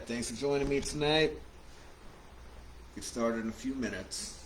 Alright, thanks for joining me tonight. Get started in a few minutes.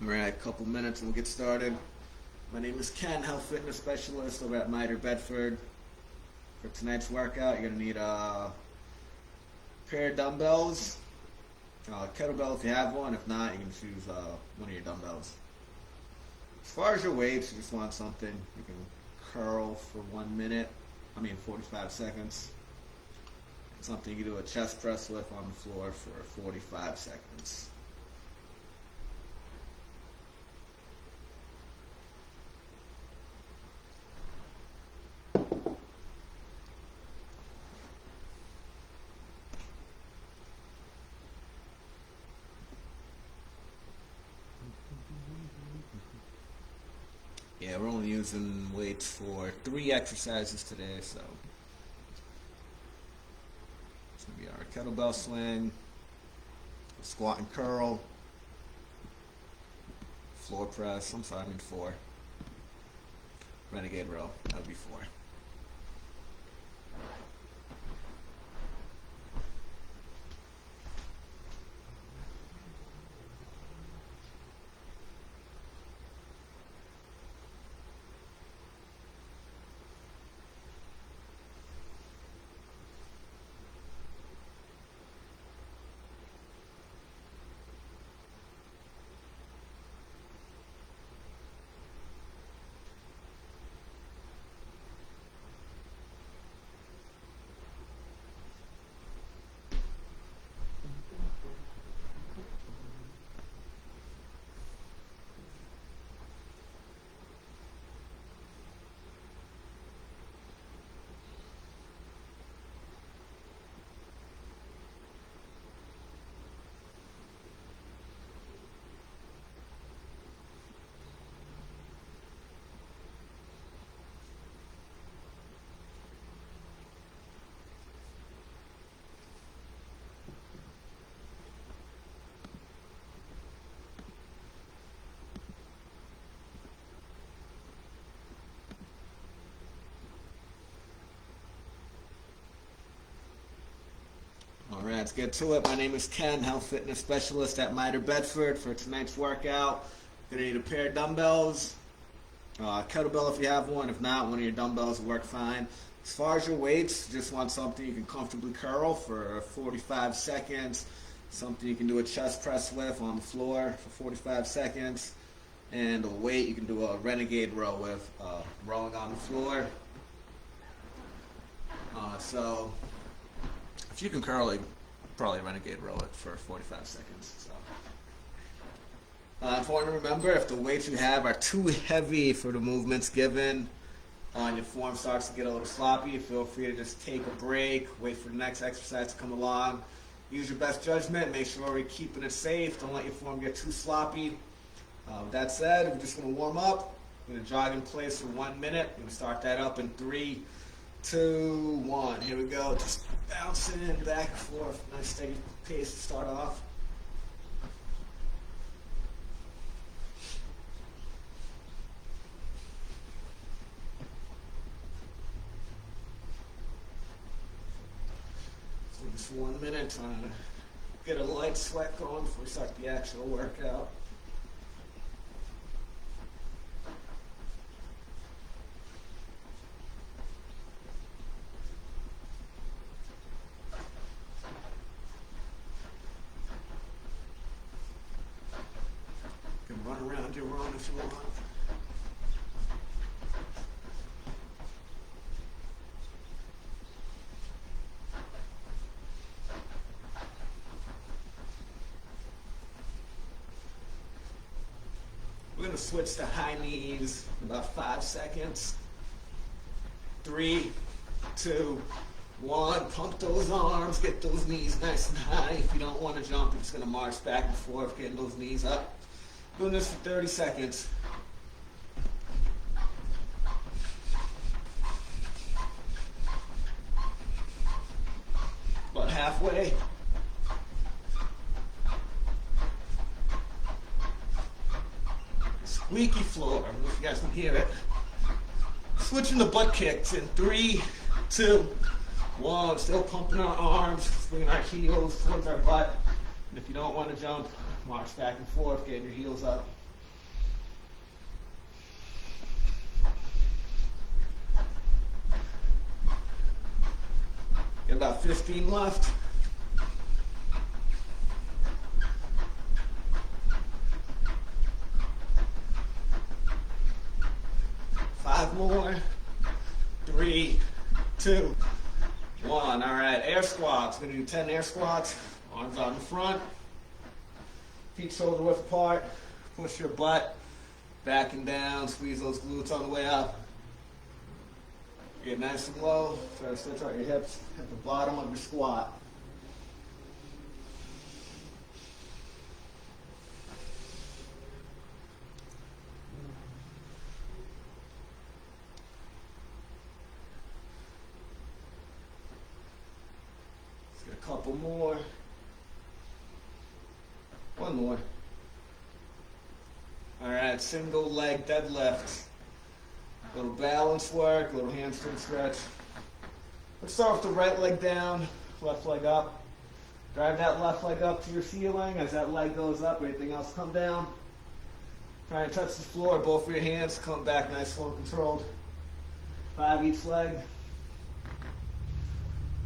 Alright, a couple minutes and we'll get started. My name is Ken, health fitness specialist over at Mitre Bedford. For tonight's workout, you're going to need a pair of dumbbells, kettlebell if you have one. If not, you can choose one of your dumbbells. As far as your weights, you just want something you can curl for 45 seconds. Something you can do a chest press with on the floor for 45 seconds. Yeah, we're only using weights for 3 exercises today, so it's going to be our kettlebell swing, squat and curl, floor press, 4, Renegade Row, that would be 4. Alright, let's get to it. My name is Ken, health fitness specialist at Mitre Bedford. For tonight's workout, you're going to need a pair of dumbbells, kettlebell if you have one. If not, one of your dumbbells will work fine. As far as your weights, you just want something you can comfortably curl for 45 seconds, something you can do a chest press with on the floor for 45 seconds, and a weight you can do a Renegade Row with, rowing on the floor. So if you can curl, you can probably Renegade Row it for 45 seconds. So, important to remember, if the weights you have are too heavy for the movements given, and your form starts to get a little sloppy, feel free to just take a break, wait for the next exercise to come along. Use your best judgment, make sure we're keeping it safe, don't let your form get too sloppy. With that said, we're just going to warm up. We're going to jog in place for 1 minute. We're going to start that up in 3, 2, 1. Here we go. Just bouncing in back and forth. Nice steady pace to start off. So just 1 minute, trying to get a light sweat going before we start the actual workout. Run around your room if you want. We're gonna switch to high knees in about 5 seconds. 3, 2, 1. Pump those arms, get those knees nice and high. If you don't want to jump, you're just gonna march back and forth, getting those knees up. Doing this for 30 seconds. About halfway. Squeaky floor. I don't know if you guys can hear it. Switching the butt kicks in 3, 2, 1. Still pumping our arms, bringing our heels towards our butt. And if you don't want to jump, march back and forth, getting your heels up. Got about 15 left. Five more. 3, 2, 1. All right, air squats. We're gonna do 10 air squats. Arms out in front. Feet shoulder width apart. Push your butt back and down. Squeeze those glutes on the way up. Get nice and low. Try to stretch out your hips at the bottom of your squat. Let's get a couple more. One more. All right, single leg deadlift. A little balance work, a little hamstring stretch. Let's start with the right leg down, left leg up. Drive that left leg up to your ceiling. As that leg goes up, everything else come down. Try and touch the floor, both of your hands. Come back nice, slow, controlled. 5 each leg.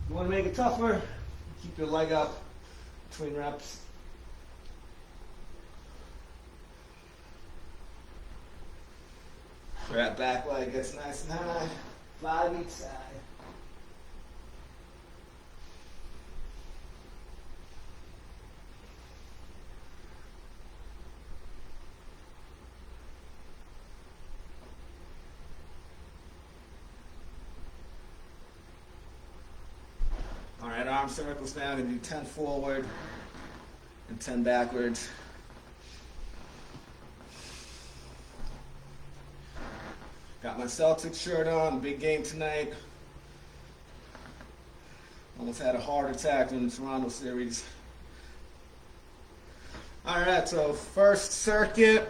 You want to make it tougher, keep your leg up between reps. That back leg gets nice and high. 5 each side. All right, arm circles down and do 10 forward and 10 backwards. Got my Celtics shirt on, big game tonight. Almost had a heart attack in the Toronto series. All right, so first circuit,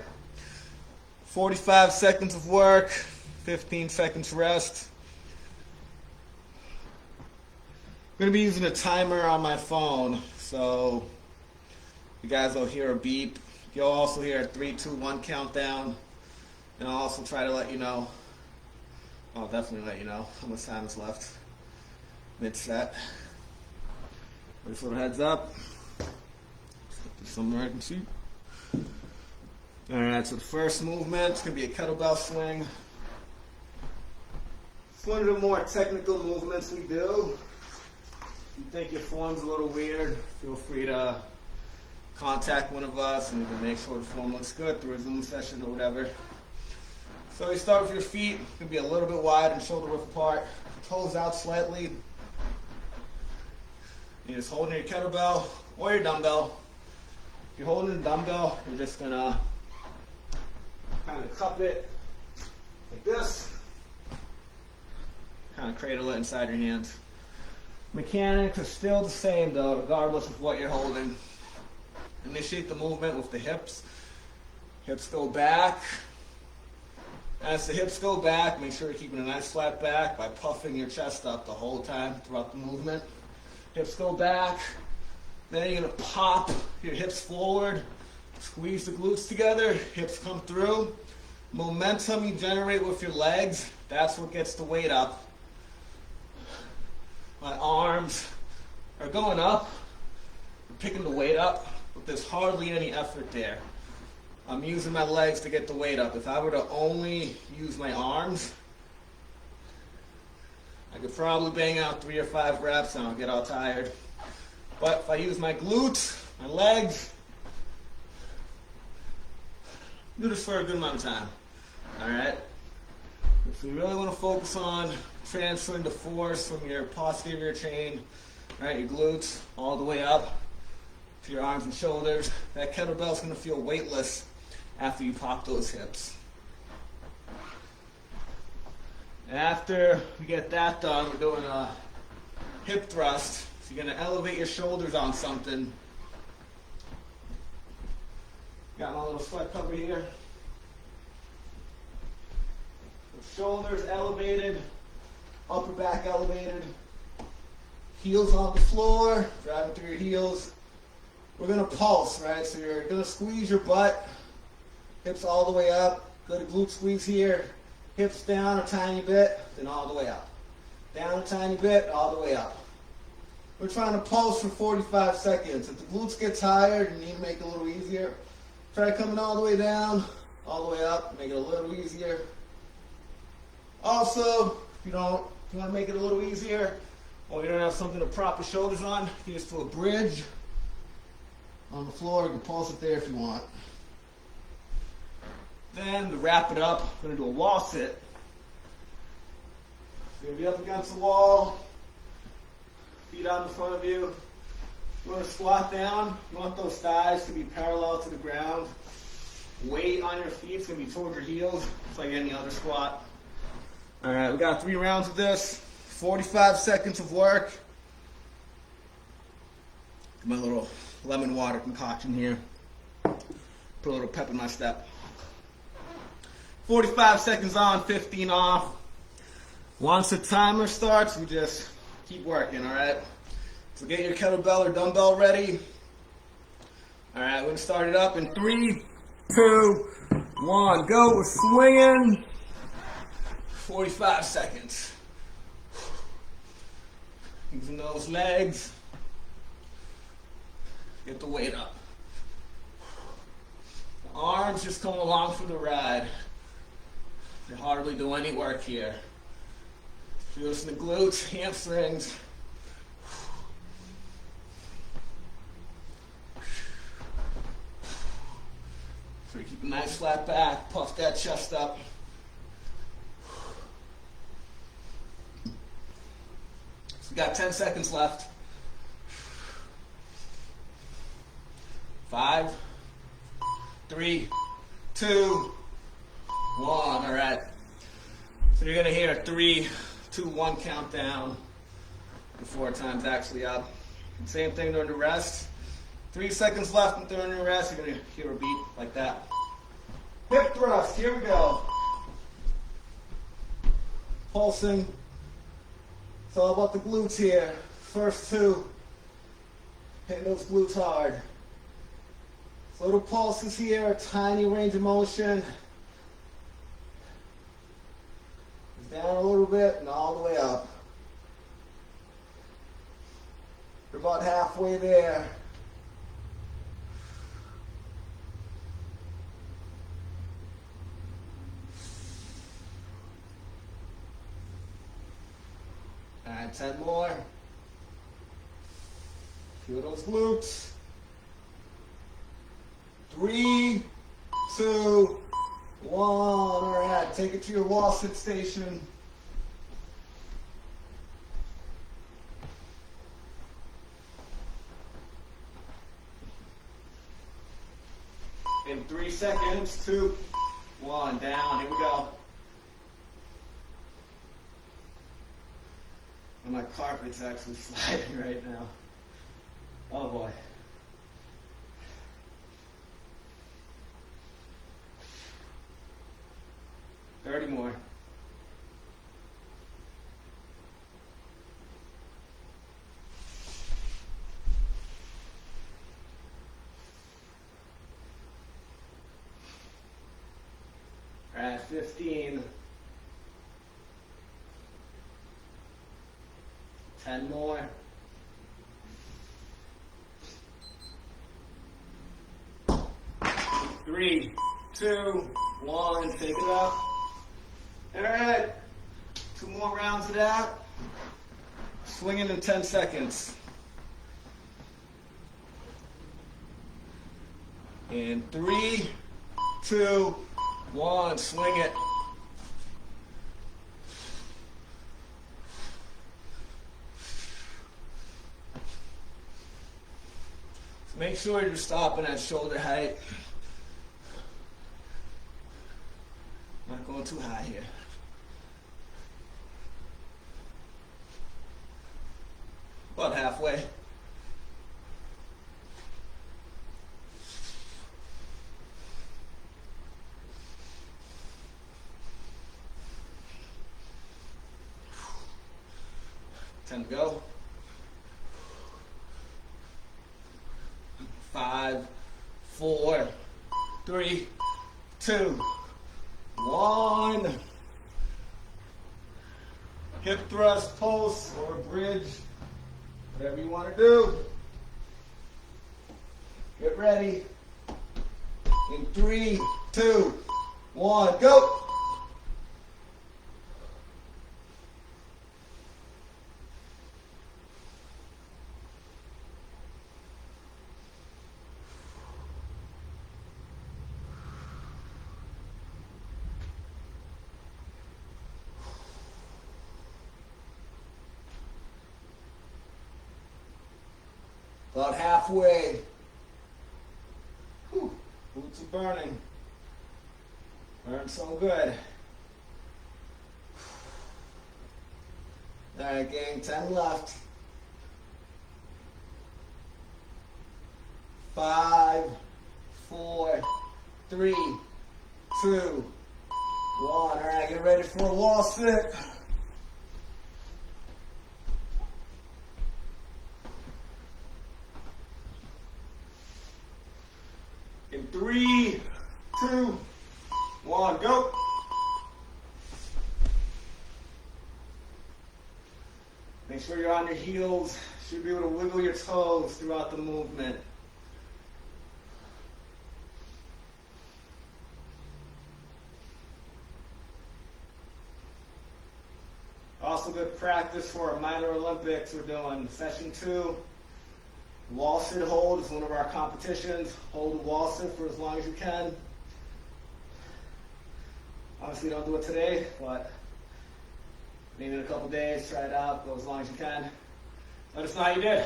45 seconds of work, 15 seconds rest. I'm gonna be using a timer on my phone, so you guys will hear a beep. You'll also hear a 3, 2, 1 countdown. And I'll also try to let you know, I'll definitely let you know how much time is left mid-set. Just a little heads up. Somewhere I can see. Alright, so the first movement is going to be a kettlebell swing. It's one of the more technical movements we do. If you think your form's a little weird, feel free to contact one of us and we can make sure the form looks good through a Zoom session or whatever. So you start with your feet, it's going to be a little bit wide and shoulder width apart. Toes out slightly. You're just holding your kettlebell or your dumbbell. If you're holding the dumbbell, you're just going to kind of cup it like this. Kind of cradle it inside your hands. Mechanics are still the same though, regardless of what you're holding. Initiate the movement with the hips. Hips go back. As the hips go back, make sure you're keeping a nice flat back by puffing your chest up the whole time throughout the movement. Hips go back. Then you're going to pop your hips forward, squeeze the glutes together, hips come through. Momentum you generate with your legs, that's what gets the weight up. My arms are going up, picking the weight up, but there's hardly any effort there. I'm using my legs to get the weight up. If I were to only use my arms, I could probably bang out 3 or 5 reps and I'll get all tired. But if I use my glutes, my legs, Do this for a good amount of time. All right. If you really want to focus on transferring the force from your posterior chain, right, your glutes, all the way up to your arms and shoulders, that kettlebell is going to feel weightless after you pop those hips. After we get that done, we're doing a hip thrust. So you're going to elevate your shoulders on something. Got my little sweat cover here. Shoulders elevated, upper back elevated, heels on the floor, driving through your heels. We're going to pulse, right? So you're going to squeeze your butt, hips all the way up. Go to glute squeeze here, hips down a tiny bit, then all the way up. Down a tiny bit, all the way up. We're trying to pulse for 45 seconds. If the glutes get tired, you need to make it a little easier. Try coming all the way down, all the way up, make it a little easier. Also, if you want to make it a little easier, or you don't have something to prop your shoulders on, you can just do a bridge on the floor. You can pulse it there if you want. Then, to wrap it up, we're going to do a wall sit. You're going to be up against the wall, feet out in front of you. You want to squat down. You want those thighs to be parallel to the ground. Weight on your feet is going to be towards your heels, just like any other squat. All right, we got 3 rounds of this, 45 seconds of work. My little lemon water concoction here. Put a little pep in my step. 45 seconds on, 15 off. Once the timer starts, we just keep working, all right? So get your kettlebell or dumbbell ready. All right, we're going to start it up in 3, 2, 1. Go, we're swinging. 45 seconds. Using those legs. Get the weight up. The arms just come along for the ride. They hardly do any work here. Feels in the glutes, hamstrings. So keep a nice flat back, puff that chest up. So we got 10 seconds left. 5, 3, 2, 1. All right. So you're gonna hear a 3, 2, 1 countdown before time's actually up. Same thing during the rest. 3 seconds left and during the rest, you're gonna hear a beat like that. Hip thrust, here we go. Pulsing. It's all about the glutes here. First 2, hitting those glutes hard. Little pulses here, tiny range of motion. Down a little bit and all the way up. We're about halfway there. All right, 10 more. Feel those glutes. 3, 2, 1. All right, take it to your wall sit station. In 3 seconds, 2, 1, down. Here we go. And my carpet's actually sliding right now. Oh boy. $30 more. All right, 15. 10 more. 3, 2, 1. Take it up. All right, 2 more rounds of that. Swinging in 10 seconds. In 3, 2, 1. Swing it. Make sure you're stopping at shoulder height. Not going too high here. About halfway. Time to go. 5, 4, 3, 2, 1. Hip thrust, pulse, or bridge. Whatever you want to do. Get ready. In 3, 2, 1, go. About halfway. Whew, boots are burning. Burn so good. All right, gang, 10 left. 5, 4, 3, 2, 1. All right, get ready for a wall sit. In 3, 2, 1, go. Make sure you're on your heels. Should be able to wiggle your toes throughout the movement. Also good practice for our minor Olympics. We're doing session 2. Wall sit hold is one of our competitions. Hold a wall sit for as long as you can. Obviously don't do it today, but maybe in a couple days, try it out, go as long as you can. Let us know how you did.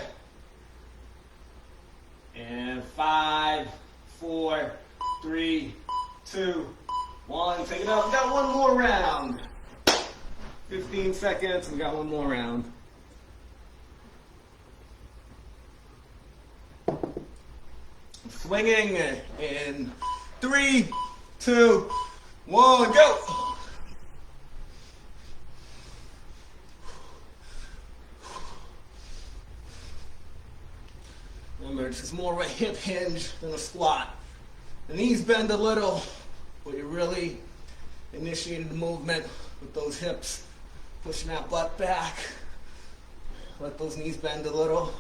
And 5, 4, 3, 2, 1. Take it up. We got one more round. 15 seconds, we got one more round. Swinging in 3, 2, 1, go! Remember, this is more of a hip hinge than a squat. The knees bend a little, but you're really initiating the movement with those hips, pushing that butt back. Let those knees bend a little.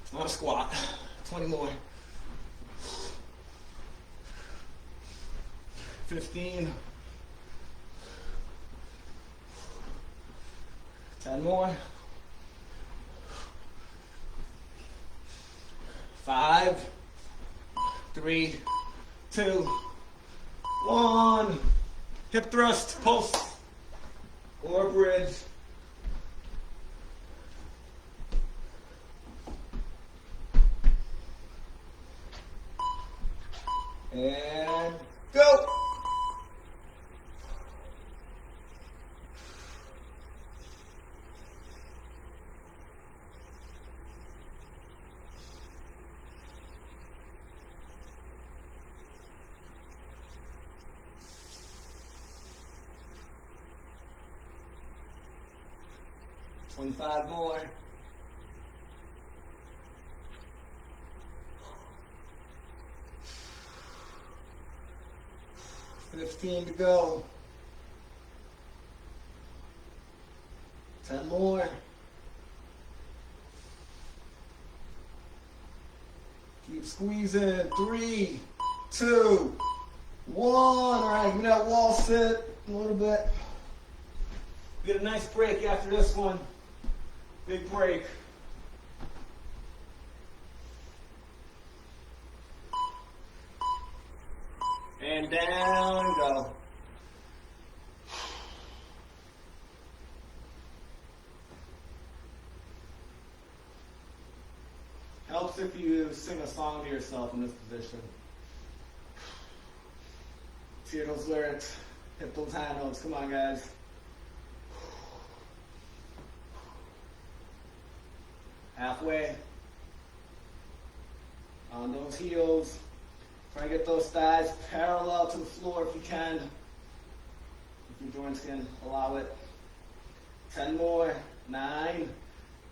It's not a squat. 20 more. 15. 10 more. 5, 3, 2, 1. Hip thrust, pulse, or bridge. And go. Five more. 15 to go. 10 more. Keep squeezing. 3, 2, 1. All right, give me that wall sit a little bit. Get a nice break after this one. Big break. And down and go. Helps if you sing a song to yourself in this position. Hear those lyrics, hit those high notes. Come on, guys. Halfway. On those heels. Try to get those thighs parallel to the floor if you can. If your joints can allow it. 10 more. 9,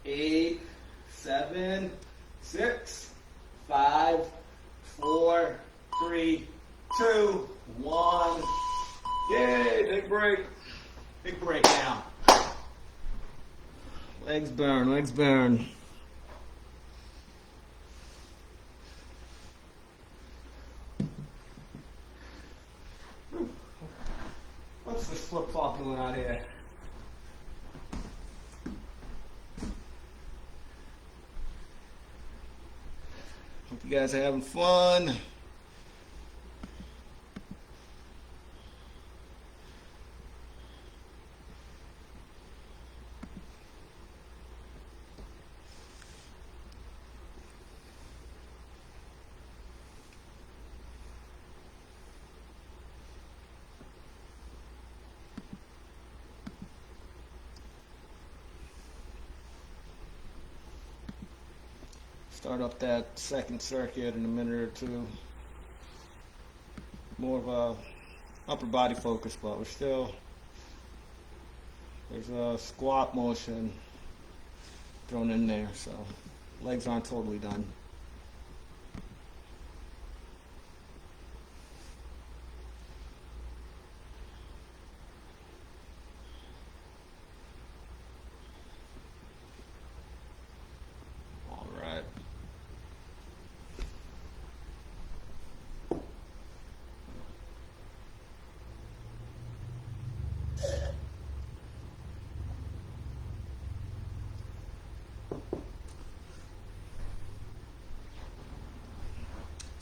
8, 7, 6, 5, 4, 3, 2, 1. Yay, big break. Big break now. Legs burn, legs burn. What's this flip-flop doing out here? Hope you guys are having fun. Start up that second circuit in a minute or two. More of a upper body focus, but we're still, there's a squat motion thrown in there, so legs aren't totally done.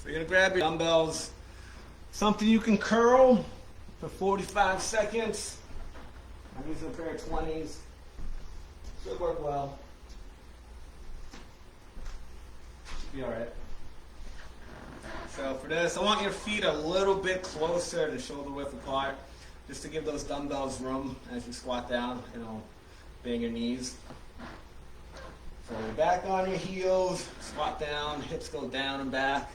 So you're gonna grab your dumbbells, something you can curl for 45 seconds. I'm using a pair of 20s. Should work well. Should be all right. So for this, I want your feet a little bit closer to shoulder width apart, just to give those dumbbells room as you squat down, bang your knees. So you're back on your heels, squat down, hips go down and back.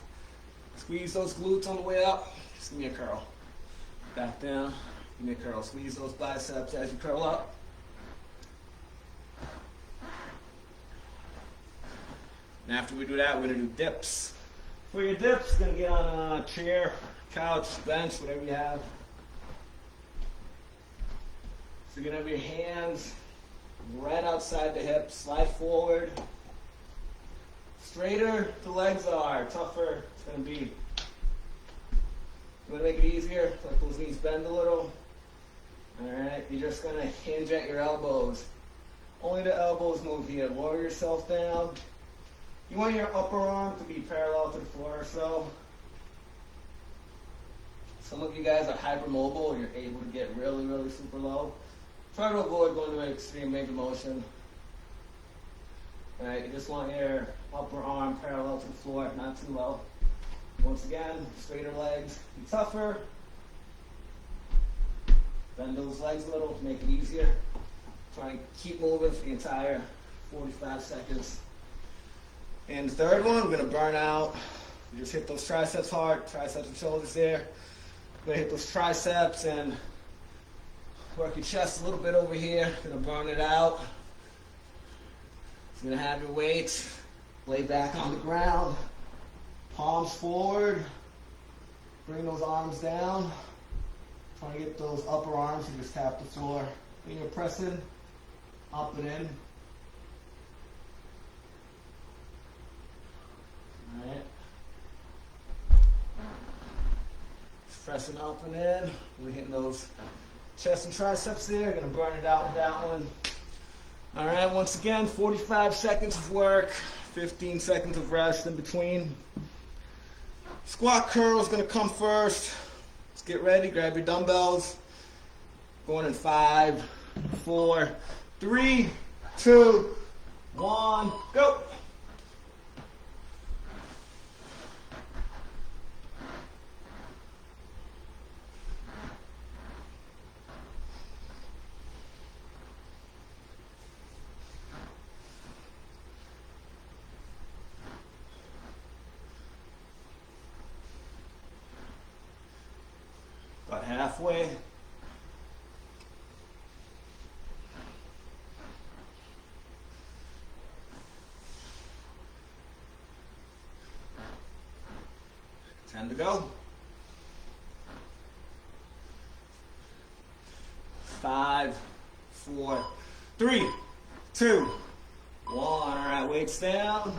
Squeeze those glutes on the way up. Just give me a curl. Back down, give me a curl. Squeeze those biceps as you curl up. And after we do that, we're gonna do dips. For your dips, gonna get on a chair, couch, bench, whatever you have. So you're gonna have your hands right outside the hips, slide forward. Straighter the legs are, tougher it's going to be. You want to make it easier? Let those knees bend a little. Alright, you're just going to hinge at your elbows. Only the elbows move here. Lower yourself down. You want your upper arm to be parallel to the floor or so. Some of you guys are hypermobile. You're able to get really, really super low. Try to avoid going to an extreme range of motion. Alright, you just want your upper arm parallel to the floor, not too low. Once again, straighter legs, be tougher. Bend those legs a little, make it easier. Try and keep moving for the entire 45 seconds. And the third one, we're going to burn out. You just hit those triceps hard, triceps and shoulders there. We're going to hit those triceps and work your chest a little bit over here. Going to burn it out. You're going to have your weights lay back on the ground, palms forward, bring those arms down, try to get those upper arms to just tap the floor. Then you're pressing up and in. Alright. Just pressing up and in. We're hitting those chest and triceps there. Going to burn it out with that one. Alright, once again, 45 seconds of work, 15 seconds of rest in between. Squat curl is going to come first. Let's get ready. Grab your dumbbells. Going in 5, 4, 3, 2, 1, go. About halfway. Time to go. 5, 4, 3, 2, 1. All right, weights down.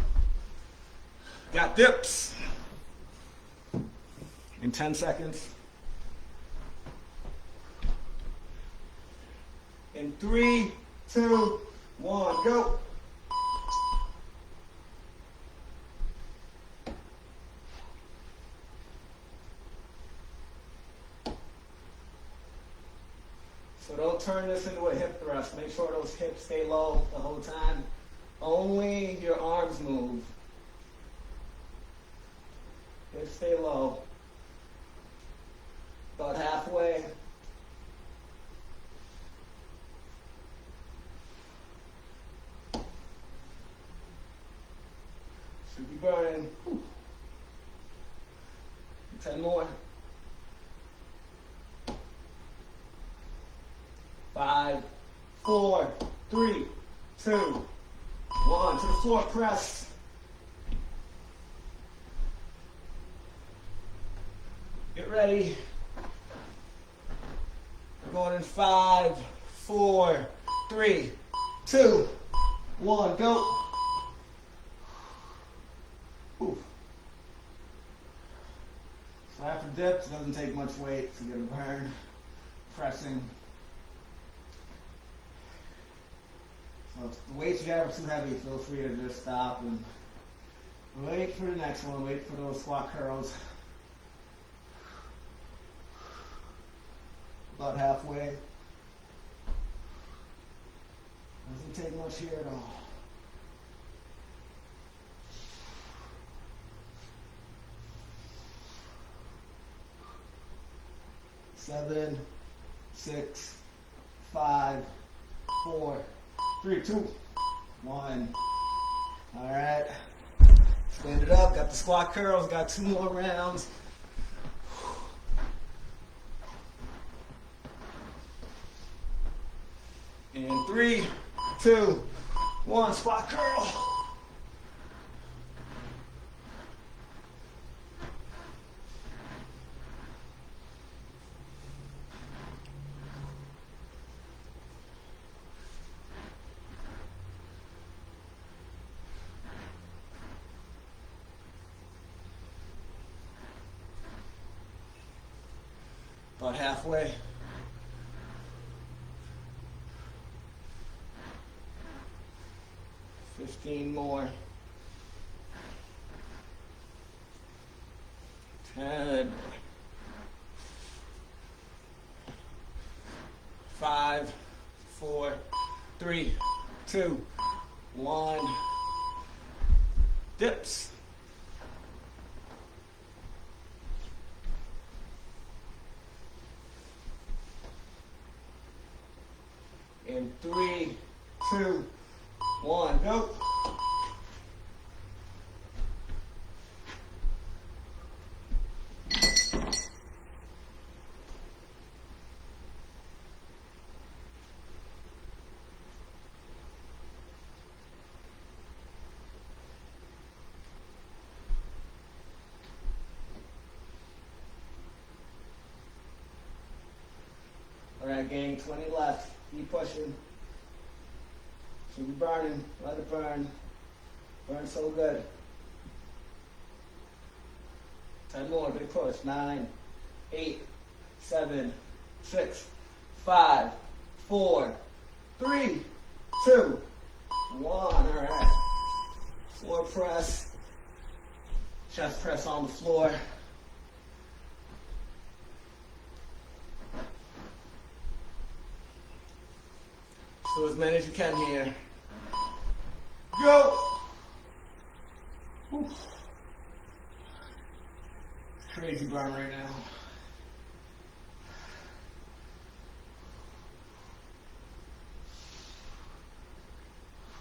Got dips. In 10 seconds. In 3, 2, 1, go. So don't turn this into a hip thrust. Make sure those hips stay low the whole time. Only your arms move. Hips stay low. About halfway. Should be burning. 10 more. 5, 4, 3, 2, 1. To the floor press. Get ready. We're going in 5, 4, 3, 2, 1. Go. Ooh. So after dips, it doesn't take much weight to get a burn. Pressing. So if the weights you have are too heavy, feel free to just stop and wait for the next one. Wait for those squat curls. About halfway. Doesn't take much here at all. 7, 6, 5, 4, 3, 2, 1. All right. Stand it up. Got the squat curls. Got 2 more rounds. And 3, 2, 1. Squat curl. About halfway. Fifteen more. 10. 5, 4, 3, 2, 1. Dips. In 3, 2, 1, go. All right, gang, 20 left. Keep pushing. Should be burning. Let it burn. Burn so good. 10 more. Big push. 9, 8, 7, 6, 5, 4, 3, 2, 1. All right. Floor press. Chest press on the floor. do as many as you can here. Go! Whew. Crazy burn right now.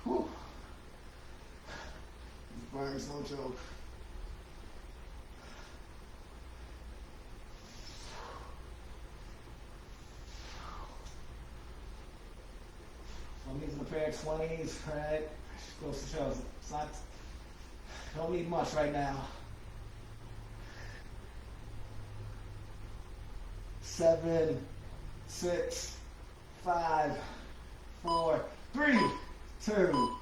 Whew. These burns, no joke. I'm using a pair of 20s, right? Goes to show it's not, don't need much right now. 7, 6, 5, 4, 3, 2, 1.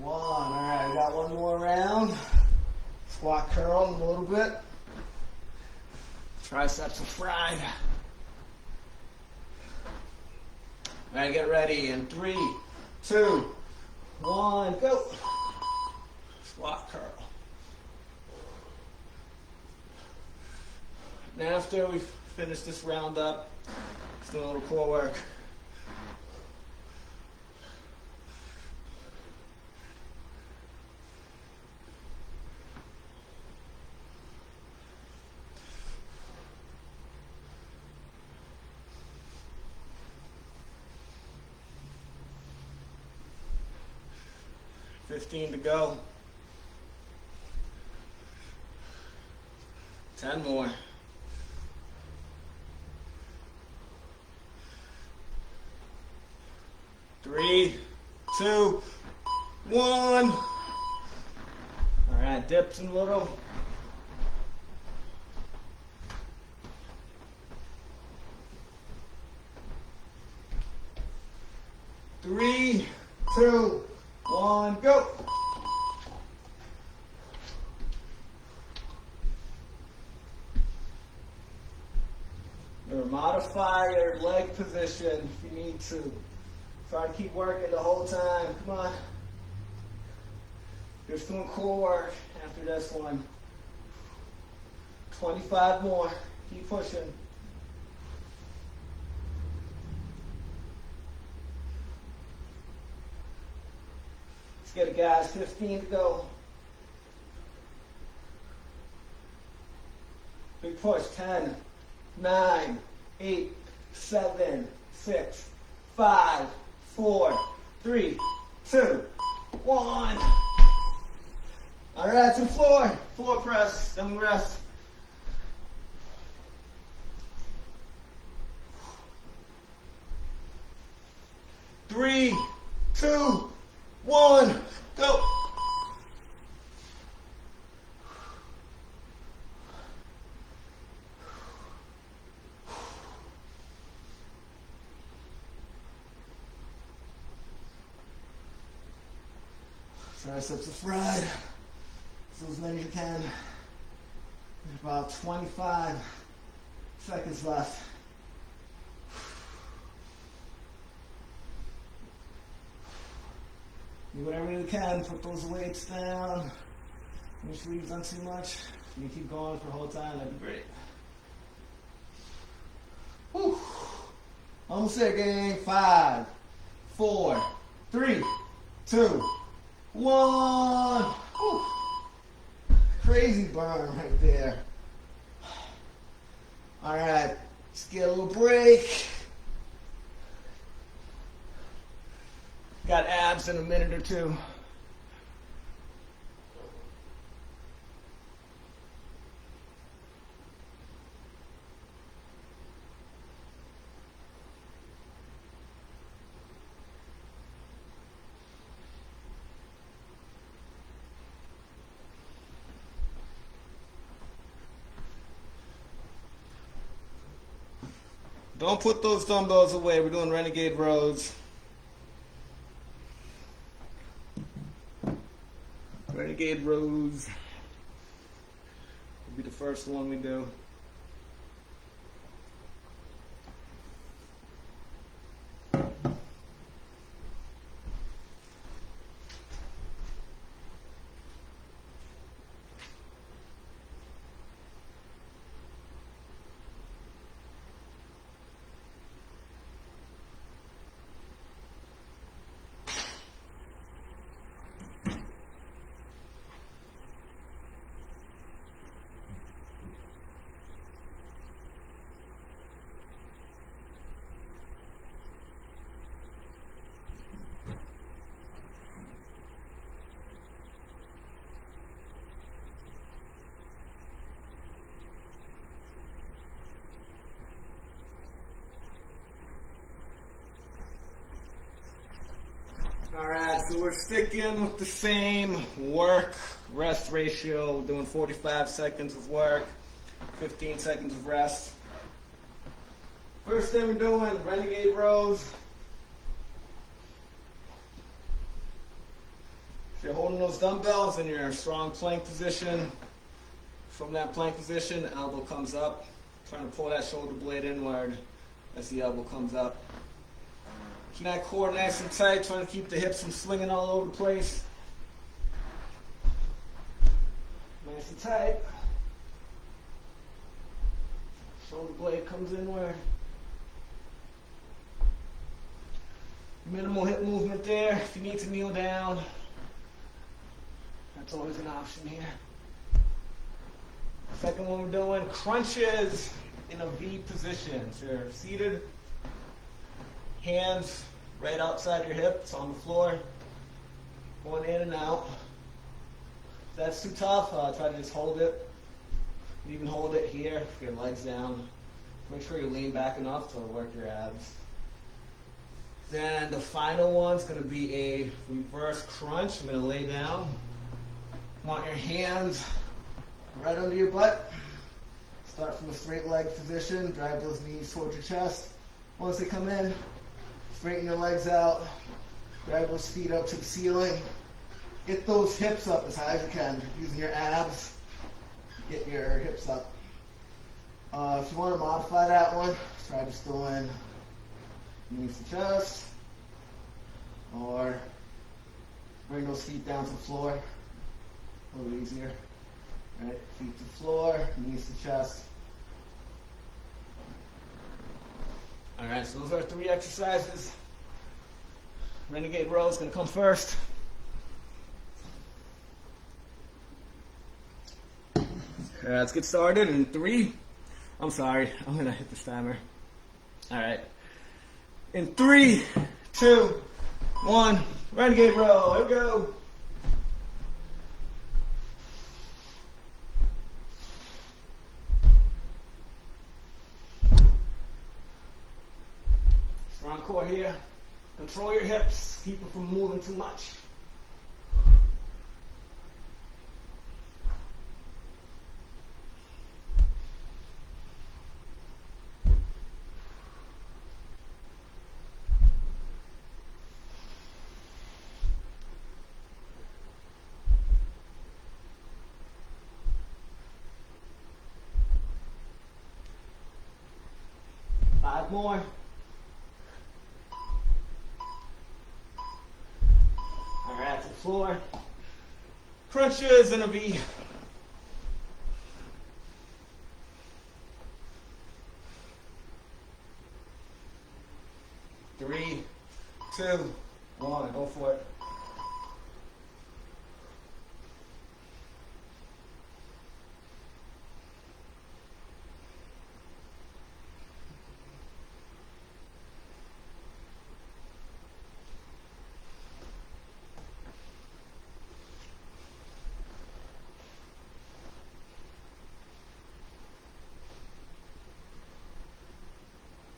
All right, we got one more round. Squat curl in a little bit. Triceps are fried. All right, get ready in 3, 2, 1, go. Squat curl. And after we finish this round up, let's do a little core work. $15 to go. 10 more. 3, 2, 1. All right, dips a little. 3, 2, 1, go. Or modify your leg position if you need to. Try to keep working the whole time. Come on. Just doing core work after this one. 25 more. Keep pushing. Let's get it, guys. 15 to go. Big push. 10, 9, 8, 7, 6, 5, 4, 3, 2, 1. All right, to floor. Floor press. Then we rest. Three, 2, 1, go. Triceps are fried. So as many as you can. There's about 25 seconds left. Do whatever you can. Put those weights down. Make sure you've done too much. You can keep going for the whole time. That'd be great. Whew. Almost there, gang. 5, 4, 3, 2, 1. Whew. Crazy burn right there. All right, let's get a little break. Got abs in a minute or two. Don't put those dumbbells away. We're doing Renegade Rows. Renegade Rows will be the first one we do. so we're sticking with the same work-rest ratio, doing 45 seconds of work, 15 seconds of rest. First thing we're doing, Renegade Rows. If you're holding those dumbbells in your strong plank position, from that plank position, elbow comes up, trying to pull that shoulder blade inward as the elbow comes up. Keep that core nice and tight, trying to keep the hips from swinging all over the place. Nice and tight. Shoulder blade comes inward. Minimal hip movement there. If you need to kneel down, that's always an option here. Second one we're doing, crunches in a V position. So you're seated, hands right outside your hips on the floor, going in and out. If that's too tough, try to just hold it. You can hold it here, your legs down. Make sure you lean back enough to work your abs. Then the final one's going to be a reverse crunch. I'm going to lay down. Want your hands right under your butt. Start from a straight leg position. Drive those knees towards your chest. Once they come in, straighten your legs out. Drive those feet up to the ceiling. Get those hips up as high as you can. Using your abs, get your hips up. If you want to modify that one, try just doing knees to chest, or bring those feet down to the floor. A little easier. Right, feet to the floor, knees to chest. All right, so those are 3 exercises. Renegade Row is going to come first. Let's get started in 3. I'm sorry, I'm going to hit this timer. All right. In 3, 2, 1, Renegade Row. Here we go. Strong core here. Control your hips. Keep it from moving too much. Five more. All right, to the floor. Crunches in a V. Three, 2, 1. Go for it.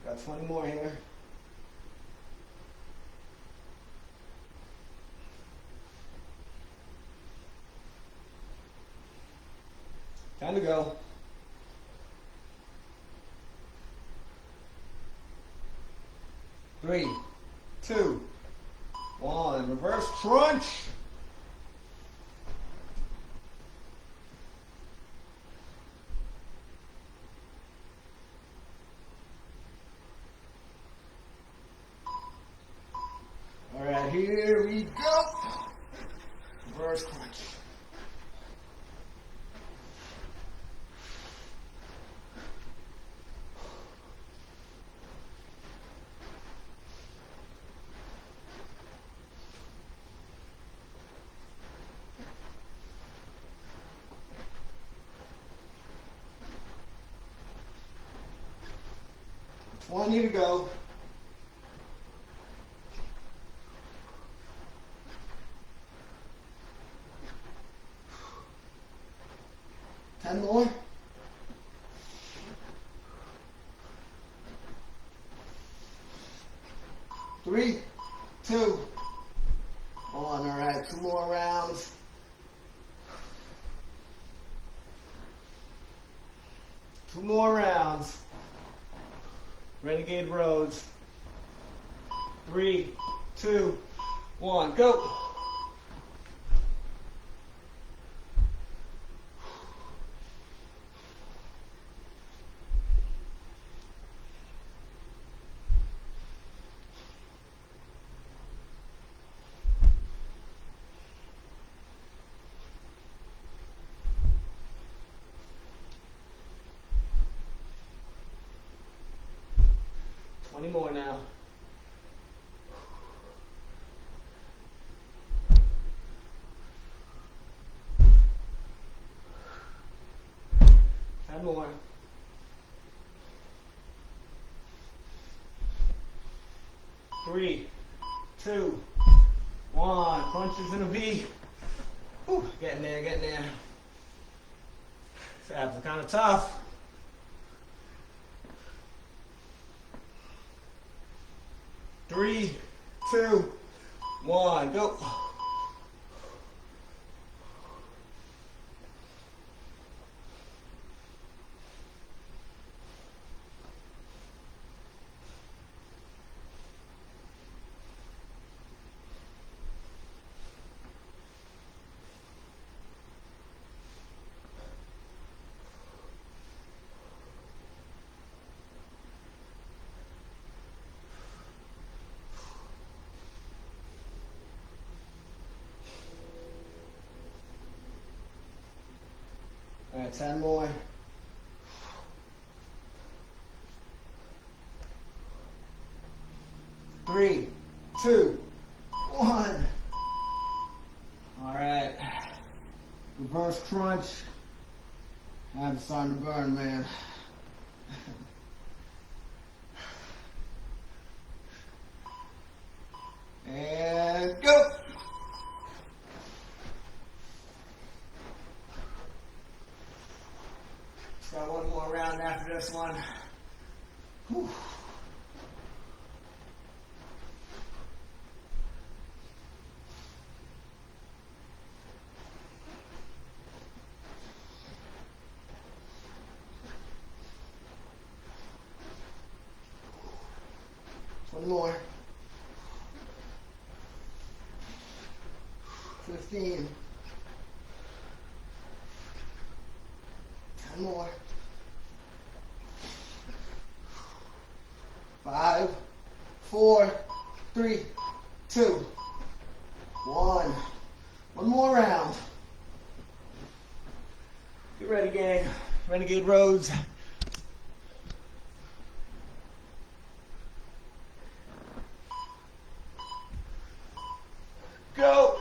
Got 20 more here. Time to go. 3, 2, 1. Reverse crunch. All right, here we go. Reverse crunch. One to go. Ten more. Three, 2, On, all right, 2 more rounds. Two more rounds. Renegade Rows. 3, 2, 1, go. Twenty more now. Ten more. 3, 2, 1. Punches in a V. Whew, getting there, getting there. These abs are kind of tough. 3, 2, 1, go. All right, 10 more. Three, 2, 1. All right. Reverse crunch. I'm starting to burn, man. And go. Got one more round after this one. Whew. One more. 15. 10 more. 5, 4, 3, 2, 1. One more round. Get ready, gang. Renegade Rows. Go.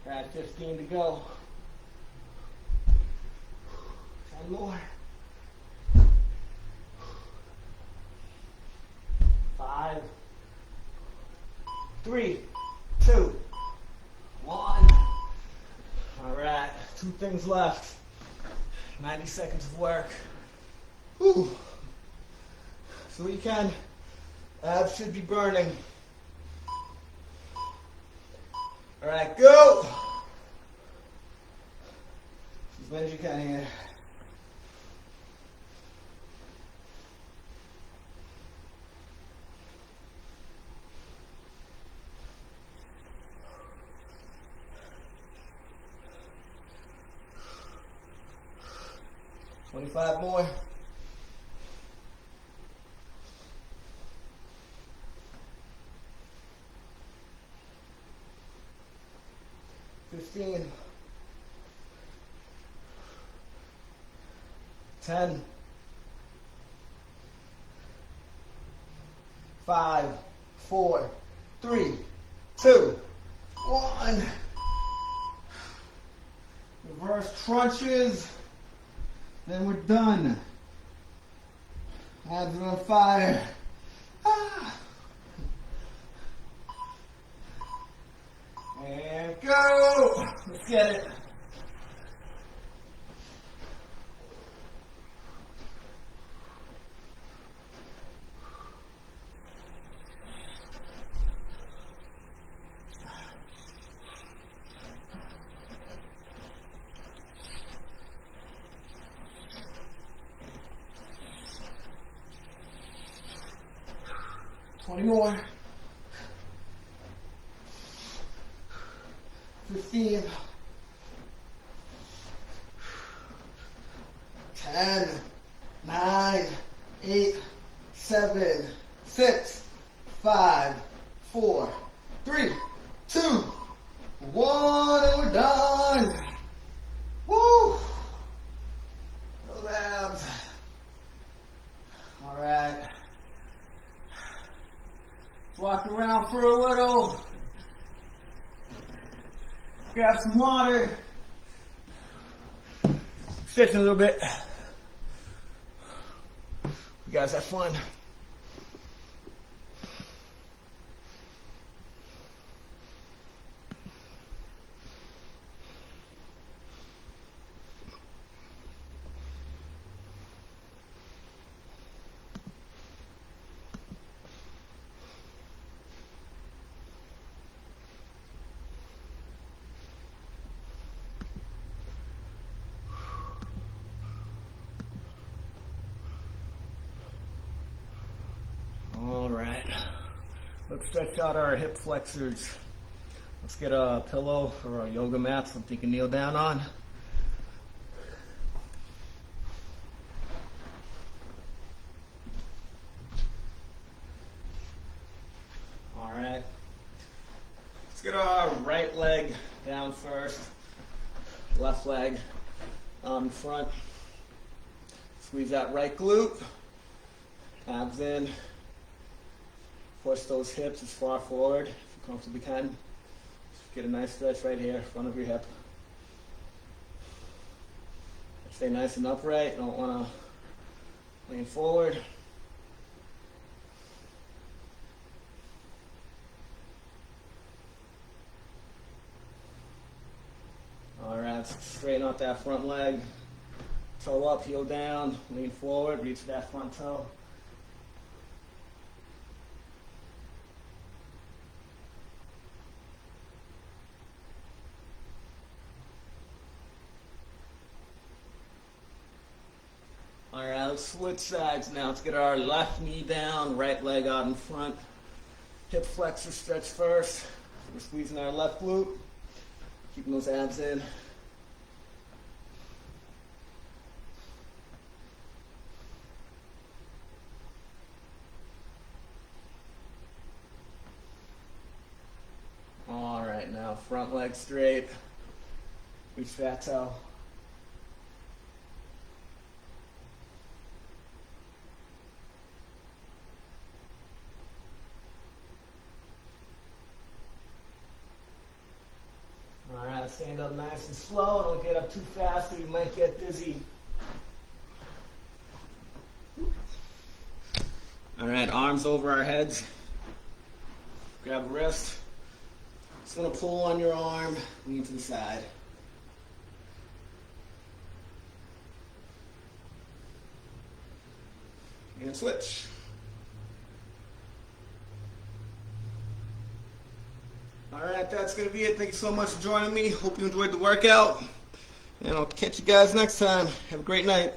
Got 15 to go. 10 more. 5, 3, 2, 1. All right, 2 things left. 90 seconds of work. Whew. So you can. Abs should be burning. All right, go. As many as you can here. $25 more. $15. 10. 5, 4, 3, 2, 1. reverse crunches, then we're done. Abs are on fire. Ah. And go. Let's get it. More. 15. 10. 9. 8. 7. 6. 5. 4. 3. 2. 1. And we're done. Woo! Those abs. All right. Walk around for a little. Grab some water. Stretch a little bit. You guys have fun. All right, let's stretch out our hip flexors. Let's get a pillow or a yoga mat, something you can kneel down on. All right, let's get our right leg down first, left leg on front. Squeeze that right glute, abs in. Push those hips as far forward as you comfortably can. Get a nice stretch right here, front of your hip. Stay nice and upright. Don't want to lean forward. All right, straighten out that front leg. Toe up, heel down, lean forward, reach that front toe. All right, let's switch sides now. Let's get our left knee down, right leg out in front. Hip flexor stretch first. We're squeezing our left glute, keeping those abs in. All right, now front leg straight. Reach that toe. All right, stand up nice and slow. Don't get up too fast or you might get dizzy. All right, arms over our heads. Grab a wrist. Just want to pull on your arm, lean to the side. And switch. All right, that's going to be it. Thank you so much for joining me. Hope you enjoyed the workout. And I'll catch you guys next time. Have a great night.